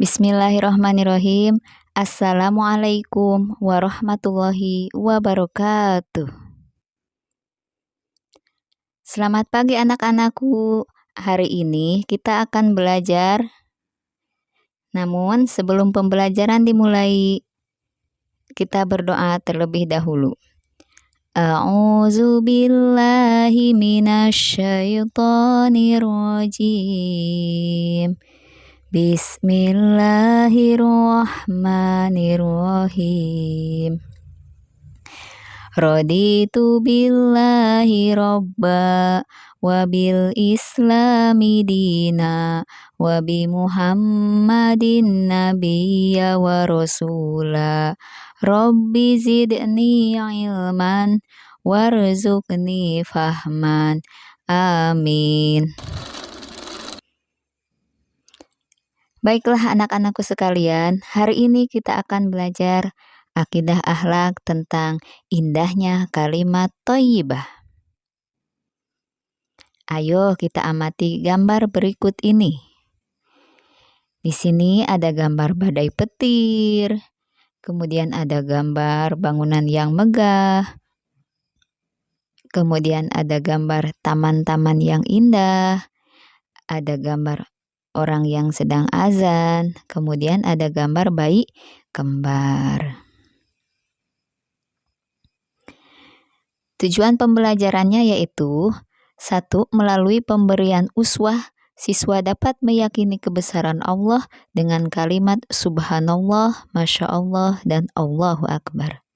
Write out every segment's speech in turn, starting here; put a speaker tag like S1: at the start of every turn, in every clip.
S1: Bismillahirrahmanirrahim. Assalamualaikum warahmatullahi wabarakatuh. Selamat pagi anak-anakku. Hari ini kita akan belajar. Namun sebelum pembelajaran dimulai, kita berdoa terlebih dahulu. A'udzu billahi minasyaitonir rajim. Bismillahirrahmanirrahim. Raditu billahi robba wa bil islami dina wa bi muhammadin nabiyya wa rasula. Rabbi zidni ilman warzuqni fahman. Amin. Baiklah anak-anakku sekalian, hari ini kita akan belajar akidah akhlak tentang indahnya kalimat thayyibah. Ayo kita amati gambar berikut ini. Di sini ada gambar badai petir, kemudian ada gambar bangunan yang megah, kemudian ada gambar taman-taman yang indah, ada gambar orang yang sedang azan, kemudian ada gambar bayi kembar. Tujuan pembelajarannya yaitu 1. Melalui pemberian uswah, siswa dapat meyakini kebesaran Allah dengan kalimat Subhanallah, Masya Allah, dan Allahu Akbar.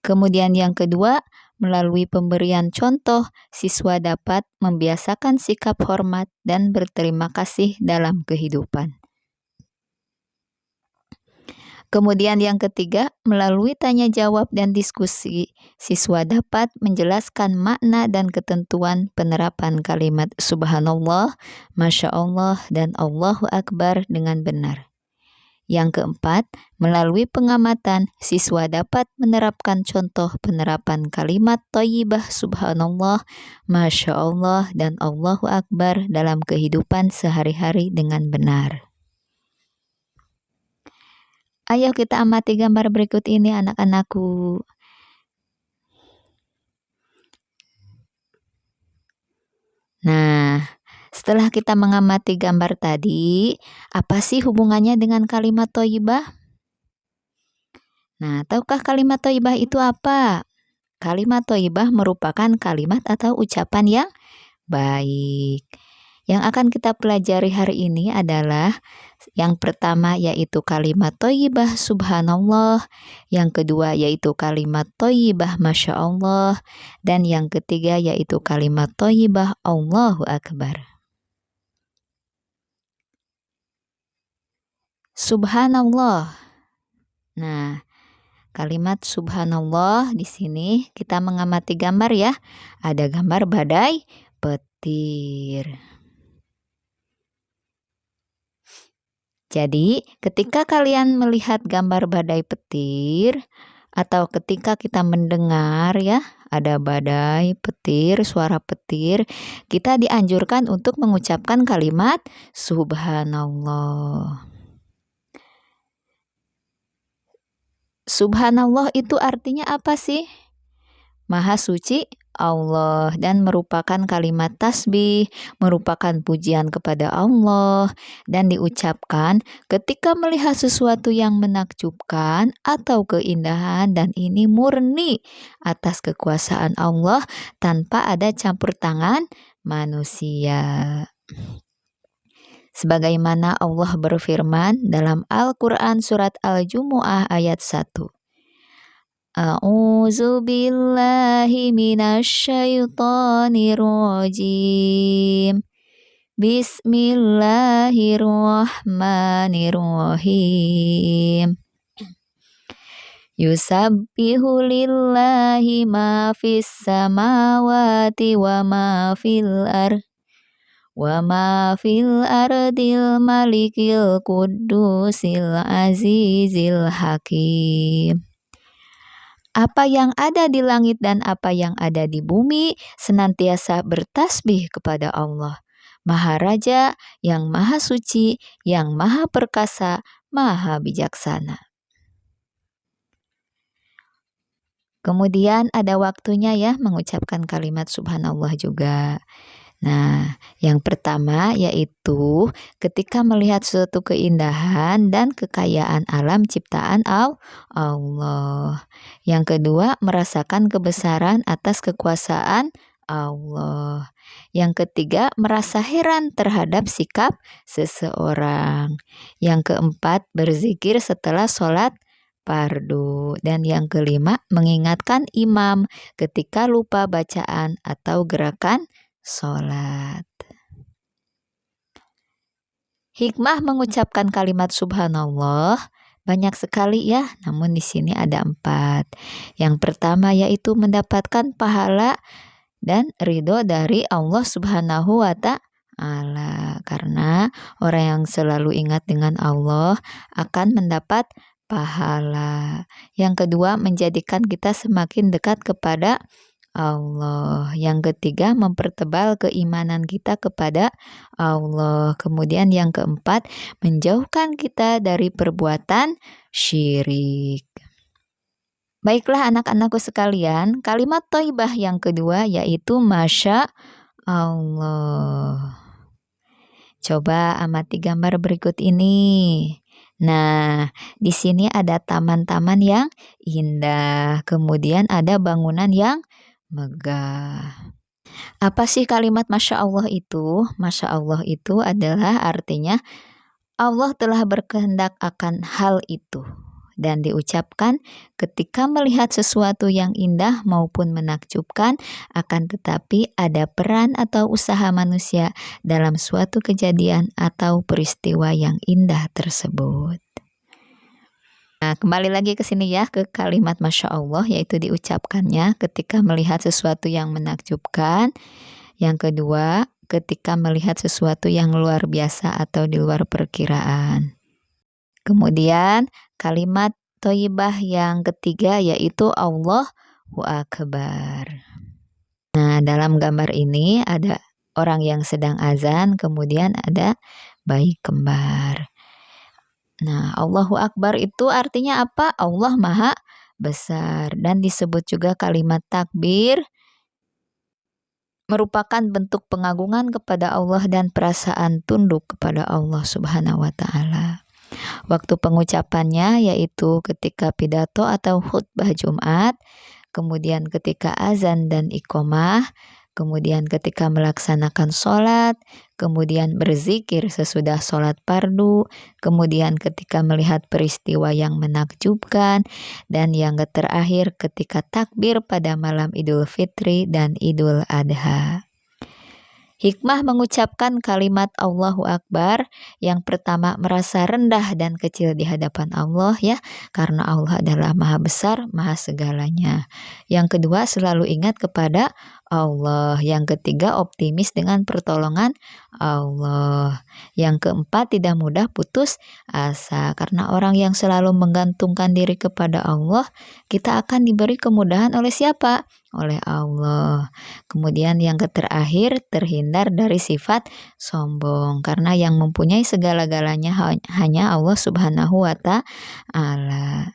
S1: Kemudian yang kedua, melalui pemberian contoh, siswa dapat membiasakan sikap hormat dan berterima kasih dalam kehidupan. Kemudian yang ketiga, melalui tanya jawab dan diskusi, siswa dapat menjelaskan makna dan ketentuan penerapan kalimat Subhanallah, Masya Allah, dan Allahu Akbar dengan benar. Yang keempat, melalui pengamatan, siswa dapat menerapkan contoh penerapan kalimat thayyibah Subhanallah, Masya Allah, dan Allahu Akbar dalam kehidupan sehari-hari dengan benar. Ayo kita amati gambar berikut ini anak-anakku. Nah, setelah kita mengamati gambar tadi, apa sih hubungannya dengan kalimat thayyibah? Nah, tahukah kalimat thayyibah itu apa? Kalimat thayyibah merupakan kalimat atau ucapan yang baik. Yang akan kita pelajari hari ini adalah yang pertama yaitu kalimat thayyibah Subhanallah, yang kedua yaitu kalimat thayyibah Masya Allah, dan yang ketiga yaitu kalimat thayyibah Allahu Akbar. Subhanallah. Nah, kalimat Subhanallah di sini kita mengamati gambar ya. Ada gambar badai petir. Jadi, ketika kalian melihat gambar badai petir atau ketika kita mendengar ya, ada badai petir, suara petir, kita dianjurkan untuk mengucapkan kalimat Subhanallah. Subhanallah itu artinya apa sih? Maha suci Allah, dan merupakan kalimat tasbih, merupakan pujian kepada Allah, dan diucapkan ketika melihat sesuatu yang menakjubkan atau keindahan, dan ini murni atas kekuasaan Allah tanpa ada campur tangan manusia. Sebagaimana Allah berfirman dalam Al-Quran surat Al-Jumu'ah ayat 1. A'udzu billahi minasyaitonir rajim. Bismillahirrahmanirrahim. Yusabbihu lillahi ma fis samawati wa ma fil ardil malikil qudusil azizil hakim. Apa yang ada di langit dan apa yang ada di bumi senantiasa bertasbih kepada Allah. Maharaja, yang maha suci, yang maha perkasa, maha bijaksana. Kemudian ada waktunya ya mengucapkan kalimat subhanallah juga. Nah, yang pertama yaitu ketika melihat suatu keindahan dan kekayaan alam ciptaan Allah. Yang kedua, merasakan kebesaran atas kekuasaan Allah. Yang ketiga, merasa heran terhadap sikap seseorang. Yang keempat, berzikir setelah sholat fardu. Dan yang kelima, mengingatkan imam ketika lupa bacaan atau gerakan sholat. Hikmah mengucapkan kalimat subhanallah banyak sekali ya, namun di sini ada 4. Yang pertama yaitu mendapatkan pahala dan ridho dari Allah Subhanahu wa Ta'ala. Karena orang yang selalu ingat dengan Allah akan mendapat pahala. Yang kedua, menjadikan kita semakin dekat kepada Allah. Yang ketiga, mempertebal keimanan kita kepada Allah. Kemudian yang keempat, menjauhkan kita dari perbuatan syirik. Baiklah anak-anakku sekalian, kalimat thayyibah yang kedua yaitu Masya Allah. Coba amati gambar berikut ini. Nah, di sini ada taman-taman yang indah, kemudian ada bangunan yang megah. Apa sih kalimat Masya Allah itu? Masya Allah itu adalah artinya Allah telah berkehendak akan hal itu dan diucapkan ketika melihat sesuatu yang indah maupun menakjubkan, akan tetapi ada peran atau usaha manusia dalam suatu kejadian atau peristiwa yang indah tersebut. Nah, kembali lagi ke sini ya, ke kalimat Masya Allah, yaitu diucapkannya ketika melihat sesuatu yang menakjubkan. Yang kedua, ketika melihat sesuatu yang luar biasa atau di luar perkiraan. Kemudian kalimat thayyibah yang ketiga yaitu Allahu Akbar. Nah, dalam gambar ini ada orang yang sedang azan, kemudian ada bayi kembar. Nah, Allahu Akbar itu artinya apa? Allah Maha Besar. Dan disebut juga kalimat takbir merupakan bentuk pengagungan kepada Allah dan perasaan tunduk kepada Allah Subhanahu wa Ta'ala. Waktu pengucapannya yaitu ketika pidato atau khutbah Jumat, kemudian ketika azan dan iqomah, kemudian ketika melaksanakan sholat, kemudian berzikir sesudah sholat fardu, kemudian ketika melihat peristiwa yang menakjubkan, dan yang terakhir ketika takbir pada malam Idul Fitri dan Idul Adha. Hikmah mengucapkan kalimat Allahu Akbar, yang pertama merasa rendah dan kecil di hadapan Allah ya, karena Allah adalah Maha Besar, Maha segalanya. Yang kedua, selalu ingat kepada Allah. Yang ketiga, optimis dengan pertolongan Allah. Yang keempat, tidak mudah putus asa, karena orang yang selalu menggantungkan diri kepada Allah, kita akan diberi kemudahan oleh siapa? Oleh Allah. Kemudian yang terakhir, terhindar dari sifat sombong, karena yang mempunyai segala-galanya hanya Allah Subhanahu wa Ta'ala.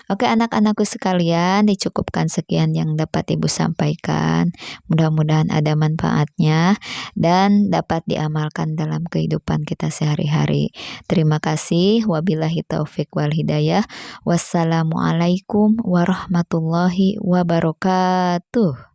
S1: Oke anak-anakku sekalian, dicukupkan sekian yang dapat Ibu sampaikan. Mudah-mudahan ada manfaatnya dan dapat diamalkan dalam kehidupan kita sehari-hari. Terima kasih. Wabillahi taufik wal hidayah. Wassalamualaikum warahmatullahi wabarakatuh.